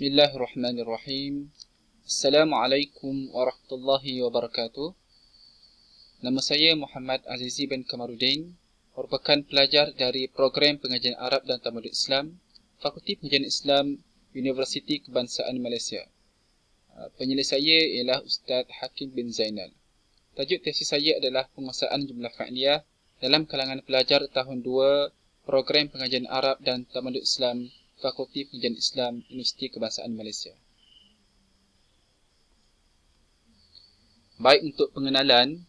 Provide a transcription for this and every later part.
Bismillahirrahmanirrahim. Assalamualaikum warahmatullahi wabarakatuh. Nama saya Muhammad Azizi bin Kamaruddin, merupakan pelajar dari Program Pengajian Arab dan Tamadun Islam, Fakulti Pengajian Islam, Universiti Kebangsaan Malaysia. Penyelidik saya ialah Ustaz Hakim bin Zainal. Tajuk tesis saya adalah penguasaan jumlah fa'liyah dalam kalangan pelajar tahun 2 Program Pengajian Arab dan Tamadun Islam, Fakulti Pengajian Islam, Universiti Kebangsaan Malaysia. Baik, untuk pengenalan,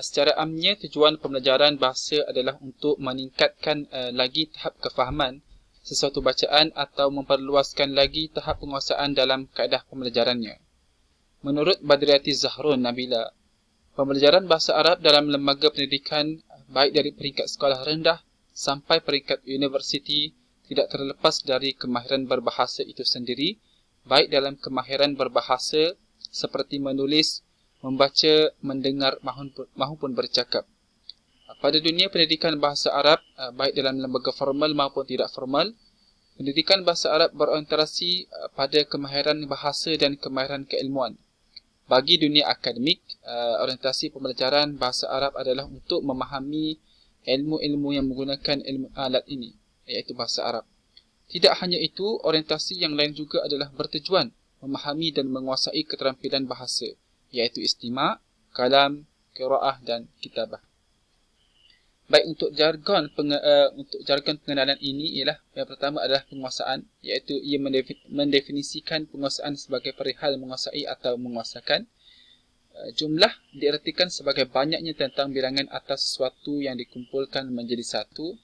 secara amnya tujuan pembelajaran bahasa adalah untuk meningkatkan lagi tahap kefahaman sesuatu bacaan atau memperluaskan lagi tahap penguasaan dalam kaedah pembelajarannya. Menurut Badriati Zahrun Nabila, pembelajaran bahasa Arab dalam lembaga pendidikan baik dari peringkat sekolah rendah sampai peringkat universiti tidak terlepas dari kemahiran berbahasa itu sendiri, baik dalam kemahiran berbahasa seperti menulis, membaca, mendengar maupun bercakap. Pada dunia pendidikan bahasa Arab, baik dalam lembaga formal maupun tidak formal, pendidikan bahasa Arab berorientasi pada kemahiran bahasa dan kemahiran keilmuan. Bagi dunia akademik, orientasi pembelajaran bahasa Arab adalah untuk memahami ilmu-ilmu yang menggunakan ilmu alat ini, iaitu bahasa Arab. Tidak hanya itu, orientasi yang lain juga adalah bertujuan memahami dan menguasai keterampilan bahasa, iaitu istima', kalam, qiraah dan kitabah. Baik, untuk jargon pengenalan ini ialah yang pertama adalah penguasaan, iaitu ia mendefinisikan penguasaan sebagai perihal menguasai atau menguasakan. Jumlah diertikan sebagai banyaknya tentang bilangan atas sesuatu yang dikumpulkan menjadi satu.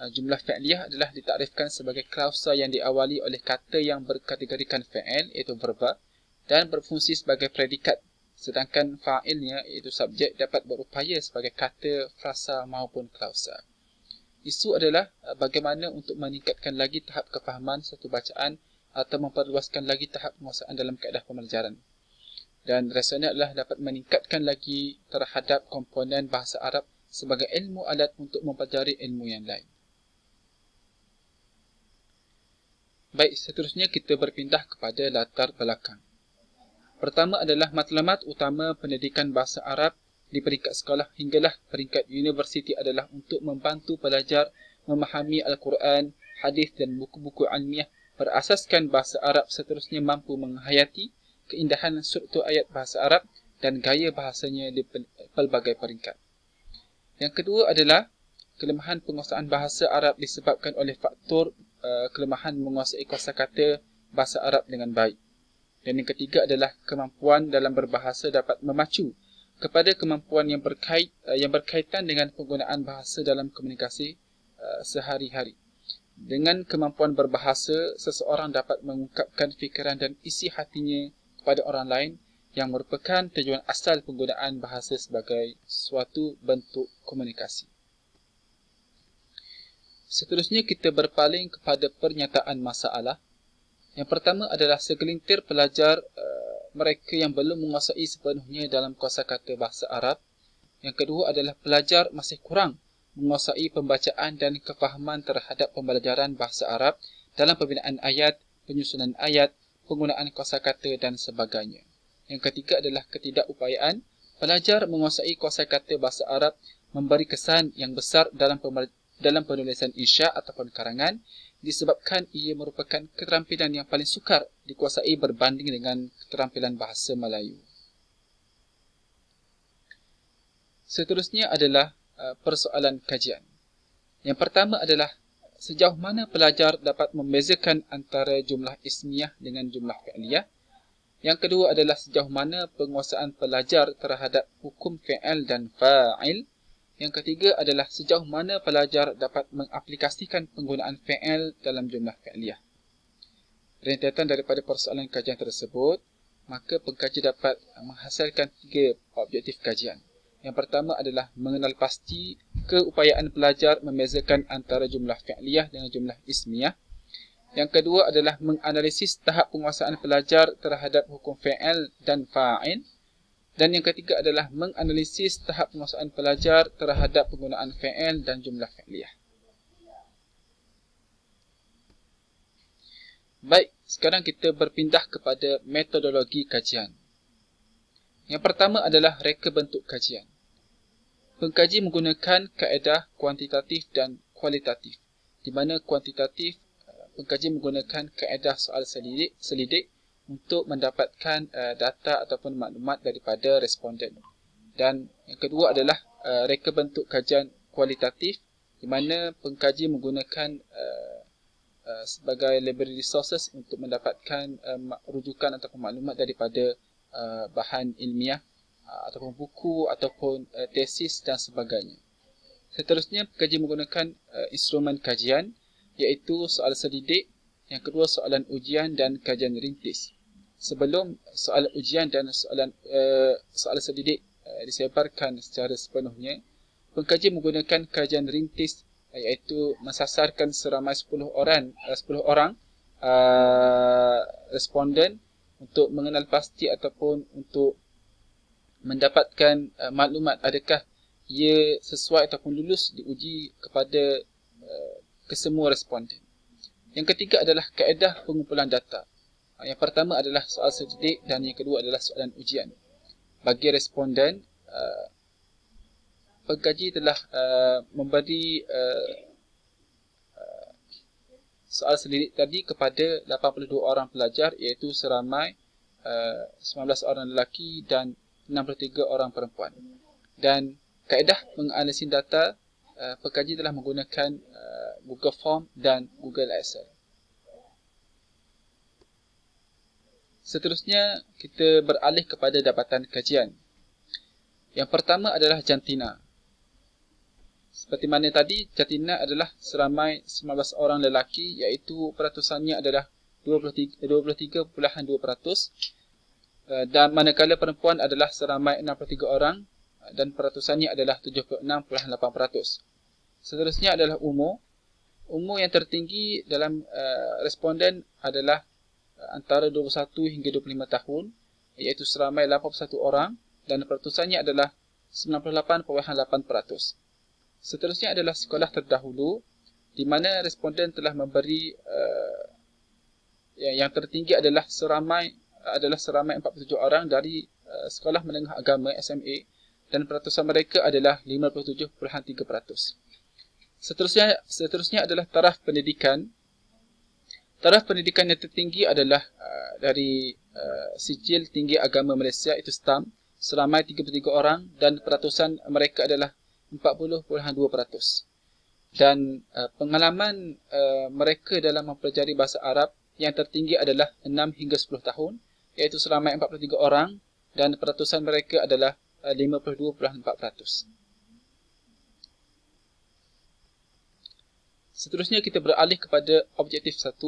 Jumlah fa'liyah adalah ditakrifkan sebagai klausa yang diawali oleh kata yang berkategorikan fa'il, iaitu verba, dan berfungsi sebagai predikat, sedangkan fa'ilnya, iaitu subjek, dapat berupaya sebagai kata, frasa maupun klausa. Isu adalah bagaimana untuk meningkatkan lagi tahap kefahaman satu bacaan atau memperluaskan lagi tahap penguasaan dalam kaedah pembelajaran. Dan rasanya adalah dapat meningkatkan lagi terhadap komponen bahasa Arab sebagai ilmu alat untuk mempelajari ilmu yang lain. Baik, seterusnya kita berpindah kepada latar belakang. Pertama adalah matlamat utama pendidikan bahasa Arab di peringkat sekolah hinggalah peringkat universiti adalah untuk membantu pelajar memahami Al-Quran, hadis dan buku-buku ilmiah berasaskan bahasa Arab, seterusnya mampu menghayati keindahan struktur ayat bahasa Arab dan gaya bahasanya di pelbagai peringkat. Yang kedua adalah kelemahan penguasaan bahasa Arab disebabkan oleh faktor kelemahan menguasai kosakata bahasa Arab dengan baik. Dan yang ketiga adalah kemampuan dalam berbahasa dapat memacu kepada kemampuan yang berkaitan dengan penggunaan bahasa dalam komunikasi sehari-hari. Dengan kemampuan berbahasa, seseorang dapat mengungkapkan fikiran dan isi hatinya kepada orang lain, yang merupakan tujuan asal penggunaan bahasa sebagai suatu bentuk komunikasi. Seterusnya kita berpaling kepada pernyataan masalah. Yang pertama adalah segelintir pelajar mereka yang belum menguasai sepenuhnya dalam kosakata bahasa Arab. Yang kedua adalah pelajar masih kurang menguasai pembacaan dan kefahaman terhadap pembelajaran bahasa Arab dalam pembinaan ayat, penyusunan ayat, penggunaan kosakata dan sebagainya. Yang ketiga adalah ketidakupayaan pelajar menguasai kosakata bahasa Arab memberi kesan yang besar dalam penulisan insya ataupun karangan, disebabkan ia merupakan keterampilan yang paling sukar dikuasai berbanding dengan keterampilan bahasa Melayu. Seterusnya adalah persoalan kajian. Yang pertama adalah sejauh mana pelajar dapat membezakan antara jumlah ismiyah dengan jumlah fi'liyah. Yang kedua adalah sejauh mana penguasaan pelajar terhadap hukum fi'il dan fa'il. Yang ketiga adalah sejauh mana pelajar dapat mengaplikasikan penggunaan fi'il dalam jumlah fi'liyah. Rentetan daripada persoalan kajian tersebut, maka pengkaji dapat menghasilkan 3 objektif kajian. Yang pertama adalah mengenal pasti keupayaan pelajar membezakan antara jumlah fi'liyah dengan jumlah ismiyah. Yang kedua adalah menganalisis tahap penguasaan pelajar terhadap hukum fi'il dan fa'il. Dan yang ketiga adalah menganalisis tahap penguasaan pelajar terhadap penggunaan fi'il dan jumlah fi'liyah. Baik, Sekarang kita berpindah kepada metodologi kajian. Yang pertama adalah reka bentuk kajian. Pengkaji menggunakan kaedah kuantitatif dan kualitatif, di mana kuantitatif pengkaji menggunakan kaedah soal selidik untuk mendapatkan data ataupun maklumat daripada responden. Dan yang kedua adalah reka bentuk kajian kualitatif, di mana pengkaji menggunakan sebagai library resources untuk mendapatkan rujukan ataupun maklumat daripada bahan ilmiah ataupun buku ataupun tesis dan sebagainya. Seterusnya, pengkaji menggunakan instrumen kajian, iaitu soal selidik, yang kedua soalan ujian dan kajian rintis. Sebelum soalan ujian dan soalan selidik disebarkan secara sepenuhnya, pengkaji menggunakan kajian rintis, iaitu mensasarkan seramai 10 orang responden untuk mengenal pasti ataupun untuk mendapatkan maklumat adakah ia sesuai ataupun lulus diuji kepada kesemua responden. Yang ketiga adalah kaedah pengumpulan data. Yang pertama adalah soal selidik dan yang kedua adalah soalan ujian. Bagi responden, pengkaji telah memberi soal selidik tadi kepada 82 orang pelajar, iaitu seramai 19 orang lelaki dan 63 orang perempuan. Dan kaedah menganalisis data, pengkaji telah menggunakan Google Form dan Google Excel. Seterusnya, kita beralih kepada dapatan kajian. Yang pertama adalah jantina. Seperti mana tadi, jantina adalah seramai 19 orang lelaki, iaitu peratusannya adalah 23.2%. Dan manakala perempuan adalah seramai 63 orang dan peratusannya adalah 76.8%. Seterusnya adalah umur. Umur yang tertinggi dalam responden adalah antara 21 hingga 25 tahun, iaitu seramai 81 orang dan peratusannya adalah 98.8%. Seterusnya adalah sekolah terdahulu, di mana responden telah memberi yang tertinggi adalah seramai 47 orang dari sekolah menengah agama SMA dan peratusan mereka adalah 57.3%. Seterusnya adalah taraf pendidikan. Taraf pendidikan yang tertinggi adalah dari Sijil Tinggi Agama Malaysia, itu STAM, seramai 33 orang dan peratusan mereka adalah 40.2%. Dan pengalaman mereka dalam mempelajari bahasa Arab yang tertinggi adalah 6 hingga 10 tahun, iaitu seramai 43 orang dan peratusan mereka adalah 52.4%. Seterusnya kita beralih kepada objektif 1,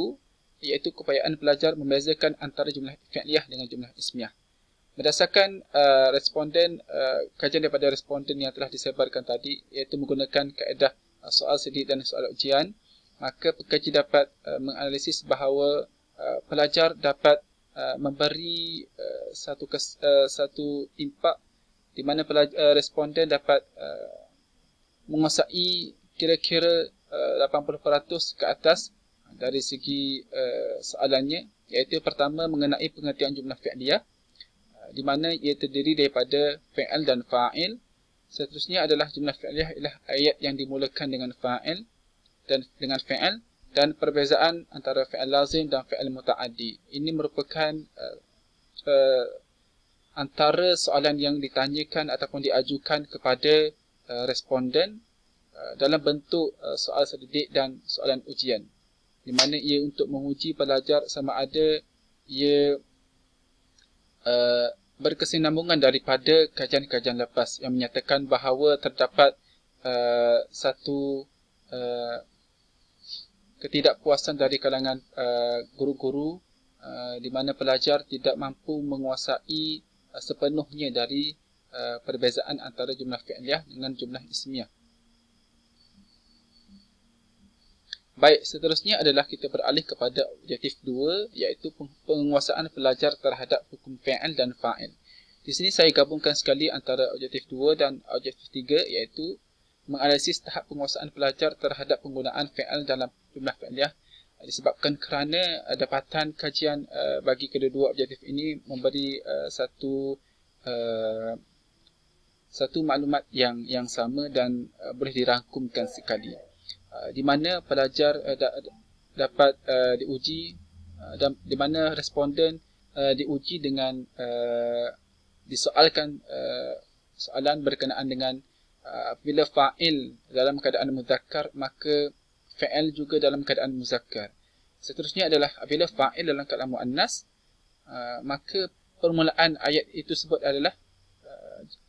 iaitu keupayaan pelajar membezakan antara jumlah fi'liyah dengan jumlah ismiyah. Berdasarkan kajian daripada responden yang telah disebarkan tadi, iaitu menggunakan kaedah soal selidik dan soal ujian, maka pengkaji dapat menganalisis bahawa pelajar dapat memberi satu impak di mana responden dapat menguasai kira-kira 80% ke atas dari segi soalannya, iaitu pertama mengenai pengertian jumlah fi'liyah, di mana ia terdiri daripada fi'il dan fa'il. Seterusnya adalah jumlah fi'liyah ialah ayat yang dimulakan dengan fa'il dan dengan fi'il, dan perbezaan antara fi'il lazim dan fi'il muta'addi. Ini merupakan antara soalan yang ditanyakan ataupun diajukan kepada responden dalam bentuk soal selidik dan soalan ujian, di mana ia untuk menguji pelajar sama ada ia berkesinambungan daripada kajian-kajian lepas yang menyatakan bahawa terdapat satu ketidakpuasan dari kalangan guru-guru di mana pelajar tidak mampu menguasai sepenuhnya dari perbezaan antara jumlah fi'liyah dengan jumlah ismiyah. Baik, seterusnya adalah kita beralih kepada objektif 2, iaitu penguasaan pelajar terhadap hukum fi'il dan fa'il. Di sini saya gabungkan sekali antara objektif 2 dan objektif 3, iaitu menganalisis tahap penguasaan pelajar terhadap penggunaan fi'il dalam jumlah fi'liyah Disebabkan kerana dapatan kajian bagi kedua-dua objektif ini memberi satu maklumat yang sama dan boleh dirangkumkan sekali, di mana pelajar dapat diuji, dan di mana responden diuji dengan disoalkan soalan berkenaan dengan apabila fa'il dalam keadaan muzakkar, maka fa'il juga dalam keadaan muzakkar. Seterusnya adalah apabila fa'il dalam keadaan muannas, maka permulaan ayat itu sebut adalah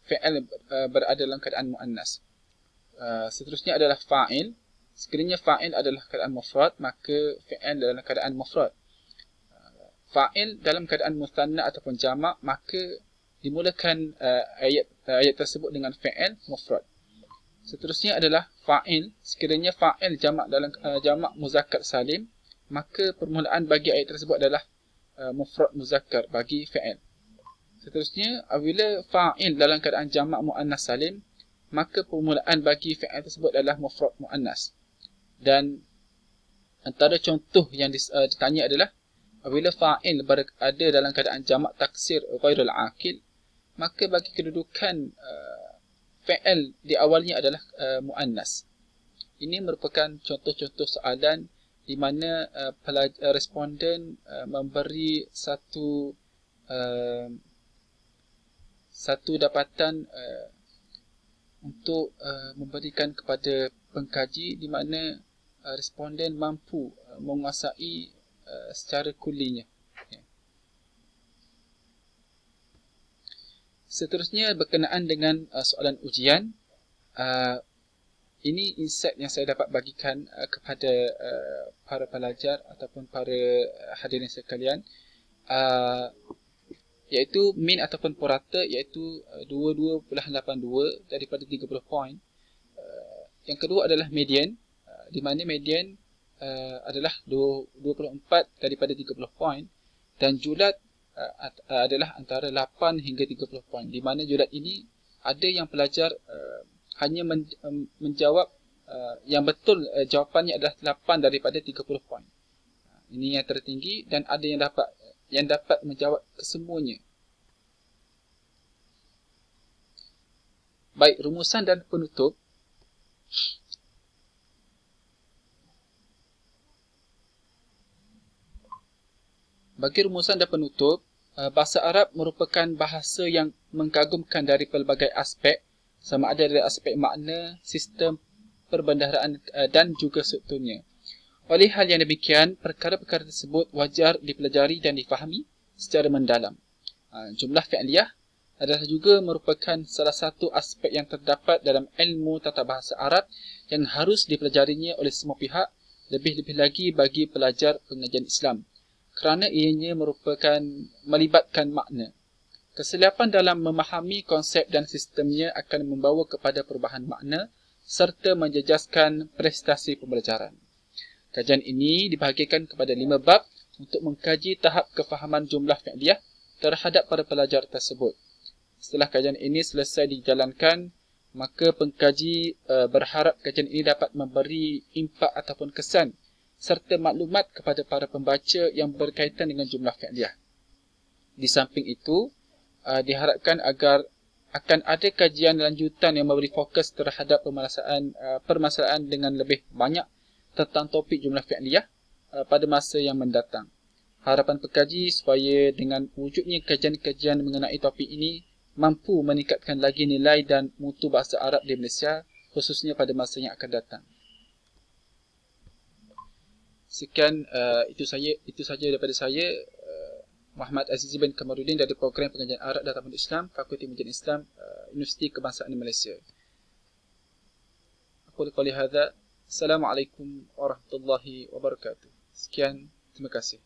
fa'il berada dalam keadaan muannas. Seterusnya adalah fa'il. Sekiranya fa'il adalah keadaan mufrad, maka fa'il dalam keadaan mufrad. Fa'il dalam keadaan muthanna ataupun jamak, maka dimulakan ayat tersebut dengan fa'il mufrad. Seterusnya adalah fa'il. Sekiranya fa'il jamak dalam jamak muzakkar salim, maka permulaan bagi ayat tersebut adalah mufrad muzakkar bagi fa'il. Seterusnya, apabila fa'il dalam keadaan jamak muannas salim, maka permulaan bagi fa'il tersebut adalah mufrad muannas. Dan antara contoh yang ditanya adalah apabila fa'il berada dalam keadaan jamak taksir ghairul aqil, maka bagi kedudukan fa'il di awalnya adalah muannas. Ini merupakan contoh-contoh soalan di mana responden memberi satu dapatan untuk memberikan kepada pengkaji, di mana responden mampu menguasai secara kulinya. Seterusnya berkenaan dengan soalan ujian. Ini insight yang saya dapat bagikan kepada para pelajar ataupun para hadirin sekalian, iaitu min ataupun purata, iaitu 22.82 daripada 30 poin. Yang kedua adalah median, di mana median adalah 24 daripada 30 poin, dan julat adalah antara 8 hingga 30 poin, di mana julat ini ada yang pelajar hanya menjawab yang betul, jawapannya adalah 8 daripada 30 poin. Ini yang tertinggi, dan ada yang dapat menjawab kesemuanya. Baik, rumusan dan penutup. Bagi rumusan dan penutup, bahasa Arab merupakan bahasa yang mengagumkan dari pelbagai aspek, sama ada dari aspek makna, sistem perbendaharaan dan juga strukturnya. Oleh hal yang demikian, perkara-perkara tersebut wajar dipelajari dan difahami secara mendalam. Jumlah fi'liyah adalah juga merupakan salah satu aspek yang terdapat dalam ilmu tata bahasa Arab yang harus dipelajarinya oleh semua pihak, lebih-lebih lagi bagi pelajar pengajian Islam, kerana ianya melibatkan makna. Kesilapan dalam memahami konsep dan sistemnya akan membawa kepada perubahan makna serta menjejaskan prestasi pembelajaran. Kajian ini dibahagikan kepada 5 bab untuk mengkaji tahap kefahaman jumlah fi'liyah terhadap para pelajar tersebut. Setelah kajian ini selesai dijalankan, maka pengkaji berharap kajian ini dapat memberi impak ataupun kesan serta maklumat kepada para pembaca yang berkaitan dengan jumlah fi'liyah. Di samping itu, diharapkan agar akan ada kajian lanjutan yang memberi fokus terhadap permasalahan dengan lebih banyak tentang topik jumlah fi'liyah pada masa yang mendatang. Harapan pengkaji supaya dengan wujudnya kajian-kajian mengenai topik ini mampu meningkatkan lagi nilai dan mutu bahasa Arab di Malaysia, khususnya pada masa yang akan datang. Sekian, itu saja daripada saya, Muhammad Azizi bin Kamarudin, dari Program Pengajian Arab dan Tamadun Islam, Fakulti Pengajian Islam, Universiti Kebangsaan Malaysia. Aku qouli hadza. Assalamualaikum warahmatullahi wabarakatuh. Sekian, terima kasih.